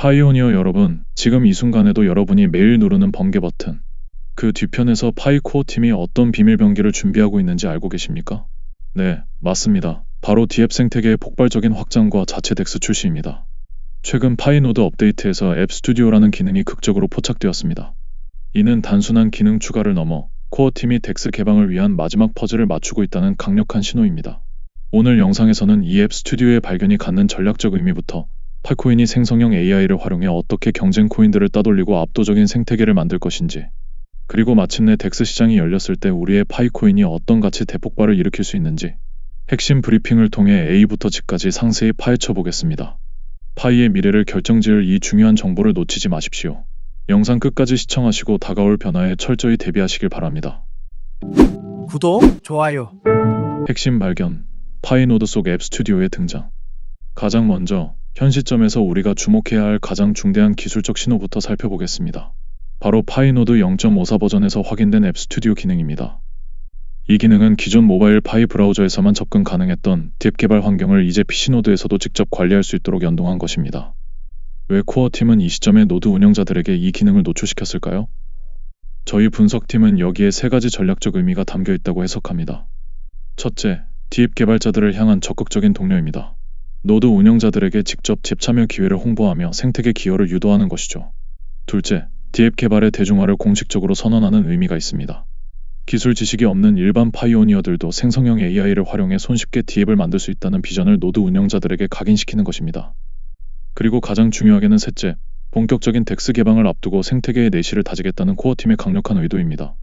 파이오니어 여러분, 지금 이 순간에도 여러분이 매일 누르는 번개 버튼, 그 뒤편에서 파이코어 팀이 어떤 비밀 병기를 준비하고 있는지 알고 계십니까? 네, 맞습니다. 바로 디앱 생태계의 폭발적인 확장과 자체 덱스 출시입니다. 최근 파이노드 업데이트에서 앱 스튜디오라는 기능이 극적으로 포착되었습니다. 이는 단순한 기능 추가를 넘어 코어 팀이 덱스 개방을 위한 마지막 퍼즐을 맞추고 있다는 강력한 신호입니다. 오늘 영상에서는 이 앱 스튜디오의 발견이 갖는 전략적 의미부터 파이코인이 생성형 AI를 활용해 어떻게 경쟁 코인들을 따돌리고 압도적인 생태계를 만들 것인지, 그리고 마침내 덱스 시장이 열렸을 때 우리의 파이코인이 어떤 가치 대폭발을 일으킬 수 있는지 핵심 브리핑을 통해 A부터 G까지 상세히 파헤쳐 보겠습니다. 파이의 미래를 결정지을 이 중요한 정보를 놓치지 마십시오. 영상 끝까지 시청하시고 다가올 변화에 철저히 대비하시길 바랍니다. 구독, 좋아요. 핵심 발견, 파이노드 속 앱 스튜디오의 등장. 가장 먼저 현 시점에서 우리가 주목해야 할 가장 중대한 기술적 신호부터 살펴보겠습니다. 바로 파이노드 0.54 버전에서 확인된 앱 스튜디오 기능입니다. 이 기능은 기존 모바일 파이 브라우저에서만 접근 가능했던 딥 개발 환경을 이제 PC노드에서도 직접 관리할 수 있도록 연동한 것입니다. 왜 코어팀은 이 시점에 노드 운영자들에게 이 기능을 노출시켰을까요? 저희 분석팀은 여기에 세 가지 전략적 의미가 담겨 있다고 해석합니다. 첫째, 딥 개발자들을 향한 적극적인 동료입니다. 노드 운영자들에게 직접 딥 참여 기회를 홍보하며 생태계 기여를 유도하는 것이죠. 둘째, 딥 개발의 대중화를 공식적으로 선언하는 의미가 있습니다. 기술 지식이 없는 일반 파이오니어들도 생성형 AI를 활용해 손쉽게 딥을 만들 수 있다는 비전을 노드 운영자들에게 각인시키는 것입니다. 그리고 가장 중요하게는 셋째, 본격적인 덱스 개방을 앞두고 생태계의 내실을 다지겠다는 코어팀의 강력한 의도입니다.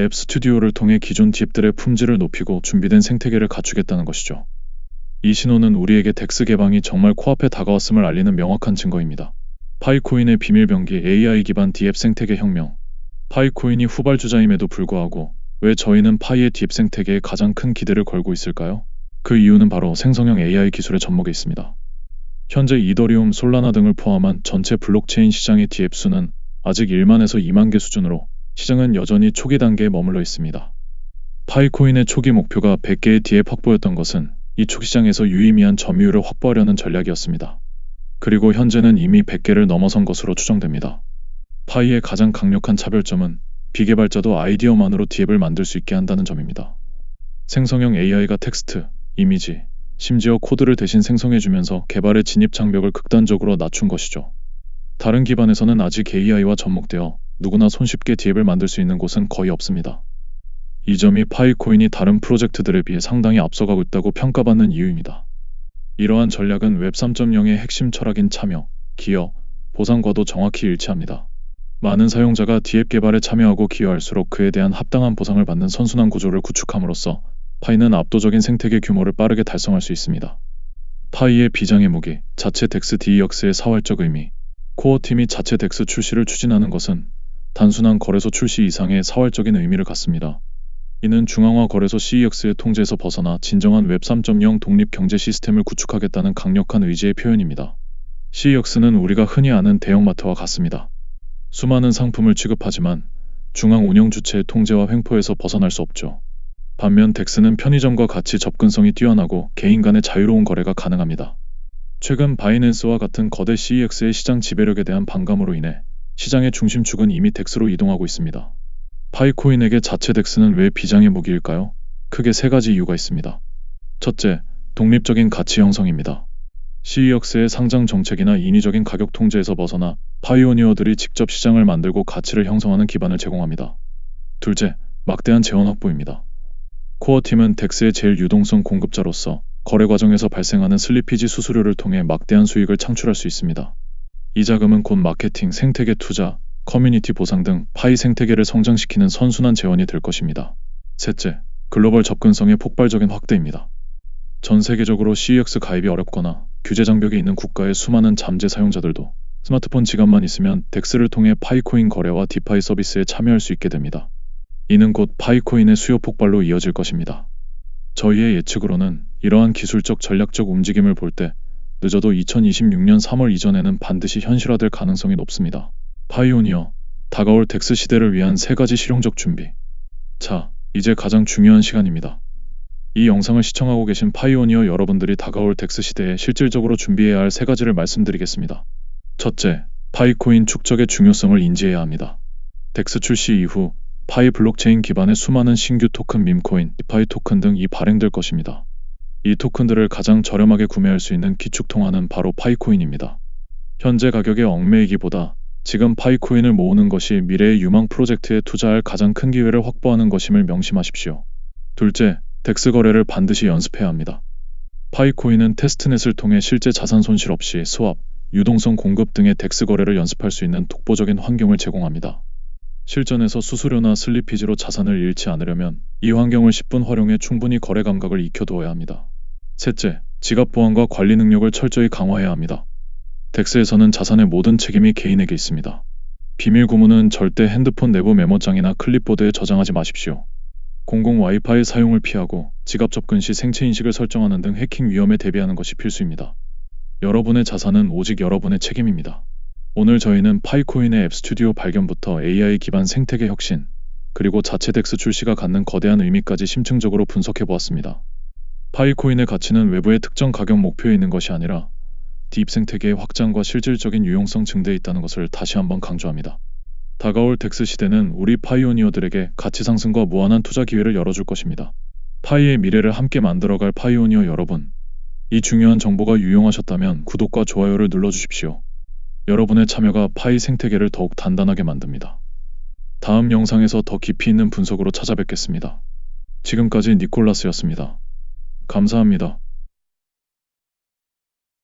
앱 스튜디오를 통해 기존 딥들의 품질을 높이고 준비된 생태계를 갖추겠다는 것이죠. 이 신호는 우리에게 덱스 개방이 정말 코앞에 다가왔음을 알리는 명확한 증거입니다. 파이코인의 비밀 병기 AI 기반 딥 생태계 혁명. 파이코인이 후발주자임에도 불구하고 왜 저희는 파이의 딥 생태계에 가장 큰 기대를 걸고 있을까요? 그 이유는 바로 생성형 AI 기술의 접목에 있습니다. 현재 이더리움, 솔라나 등을 포함한 전체 블록체인 시장의 딥 수는 아직 1만에서 2만 개 수준으로 시장은 여전히 초기 단계에 머물러 있습니다. 파이코인의 초기 목표가 100개의 딥 확보였던 것은 이 초시장에서 유의미한 점유율을 확보하려는 전략이었습니다. 그리고 현재는 이미 100개를 넘어선 것으로 추정됩니다. 파이의 가장 강력한 차별점은 비개발자도 아이디어만으로 딥을 만들 수 있게 한다는 점입니다. 생성형 AI가 텍스트, 이미지, 심지어 코드를 대신 생성해주면서 개발의 진입 장벽을 극단적으로 낮춘 것이죠. 다른 기반에서는 아직 AI와 접목되어 누구나 손쉽게 딥을 만들 수 있는 곳은 거의 없습니다. 이 점이 파이코인이 다른 프로젝트들에 비해 상당히 앞서가고 있다고 평가받는 이유입니다. 이러한 전략은 웹 3.0의 핵심 철학인 참여, 기여, 보상과도 정확히 일치합니다. 많은 사용자가 딥 개발에 참여하고 기여할수록 그에 대한 합당한 보상을 받는 선순환 구조를 구축함으로써 파이는 압도적인 생태계 규모를 빠르게 달성할 수 있습니다. 파이의 비장의 무기, 자체 덱스 DEX의 사활적 의미. 코어팀이 자체 덱스 출시를 추진하는 것은 단순한 거래소 출시 이상의 사활적인 의미를 갖습니다. 이는 중앙화 거래소 CEX의 통제에서 벗어나 진정한 웹 3.0 독립 경제 시스템을 구축하겠다는 강력한 의지의 표현입니다. CEX는 우리가 흔히 아는 대형마트와 같습니다. 수많은 상품을 취급하지만 중앙 운영 주체의 통제와 횡포에서 벗어날 수 없죠. 반면 덱스는 편의점과 같이 접근성이 뛰어나고 개인 간의 자유로운 거래가 가능합니다. 최근 바이낸스와 같은 거대 CEX의 시장 지배력에 대한 반감으로 인해 시장의 중심축은 이미 덱스로 이동하고 있습니다. 파이코인에게 자체 덱스는 왜 비장의 무기일까요? 크게 세 가지 이유가 있습니다. 첫째, 독립적인 가치 형성입니다. CEX의 상장 정책이나 인위적인 가격 통제에서 벗어나 파이오니어들이 직접 시장을 만들고 가치를 형성하는 기반을 제공합니다. 둘째, 막대한 재원 확보입니다. 코어팀은 덱스의 제일 유동성 공급자로서 거래 과정에서 발생하는 슬리피지 수수료를 통해 막대한 수익을 창출할 수 있습니다. 이 자금은 곧 마케팅, 생태계 투자, 커뮤니티 보상 등 파이 생태계를 성장시키는 선순환 재원이 될 것입니다. 셋째, 글로벌 접근성의 폭발적인 확대입니다. 전 세계적으로 CEX 가입이 어렵거나 규제 장벽이 있는 국가의 수많은 잠재 사용자들도 스마트폰 지갑만 있으면 덱스를 통해 파이코인 거래와 디파이 서비스에 참여할 수 있게 됩니다. 이는 곧 파이코인의 수요 폭발로 이어질 것입니다. 저희의 예측으로는 이러한 기술적 전략적 움직임을 볼 때 늦어도 2026년 3월 이전에는 반드시 현실화될 가능성이 높습니다. 파이오니어, 다가올 덱스 시대를 위한 세 가지 실용적 준비. 자, 이제 가장 중요한 시간입니다. 이 영상을 시청하고 계신 파이오니어 여러분들이 다가올 덱스 시대에 실질적으로 준비해야 할 세 가지를 말씀드리겠습니다. 첫째, 파이코인 축적의 중요성을 인지해야 합니다. 덱스 출시 이후 파이 블록체인 기반의 수많은 신규 토큰 밈코인, 디파이 토큰 등이 발행될 것입니다. 이 토큰들을 가장 저렴하게 구매할 수 있는 기축통화는 바로 파이코인입니다. 현재 가격에 얽매이기보다 지금 파이코인을 모으는 것이 미래의 유망 프로젝트에 투자할 가장 큰 기회를 확보하는 것임을 명심하십시오. 둘째, 덱스 거래를 반드시 연습해야 합니다. 파이코인은 테스트넷을 통해 실제 자산 손실 없이 스왑, 유동성 공급 등의 덱스 거래를 연습할 수 있는 독보적인 환경을 제공합니다. 실전에서 수수료나 슬리피지로 자산을 잃지 않으려면 이 환경을 10분 활용해 충분히 거래 감각을 익혀두어야 합니다. 셋째, 지갑 보안과 관리 능력을 철저히 강화해야 합니다. 덱스에서는 자산의 모든 책임이 개인에게 있습니다. 비밀 구문은 절대 핸드폰 내부 메모장이나 클립보드에 저장하지 마십시오. 공공 와이파이 사용을 피하고 지갑 접근 시 생체 인식을 설정하는 등 해킹 위험에 대비하는 것이 필수입니다. 여러분의 자산은 오직 여러분의 책임입니다. 오늘 저희는 파이코인의 앱 스튜디오 발견부터 AI 기반 생태계 혁신, 그리고 자체 덱스 출시가 갖는 거대한 의미까지 심층적으로 분석해 보았습니다. 파이코인의 가치는 외부의 특정 가격 목표에 있는 것이 아니라 딥 생태계의 확장과 실질적인 유용성 증대에 있다는 것을 다시 한번 강조합니다. 다가올 덱스 시대는 우리 파이오니어들에게 가치 상승과 무한한 투자 기회를 열어줄 것입니다. 파이의 미래를 함께 만들어갈 파이오니어 여러분, 이 중요한 정보가 유용하셨다면 구독과 좋아요를 눌러주십시오. 여러분의 참여가 파이 생태계를 더욱 단단하게 만듭니다. 다음 영상에서 더 깊이 있는 분석으로 찾아뵙겠습니다. 지금까지 니콜라스였습니다. 감사합니다.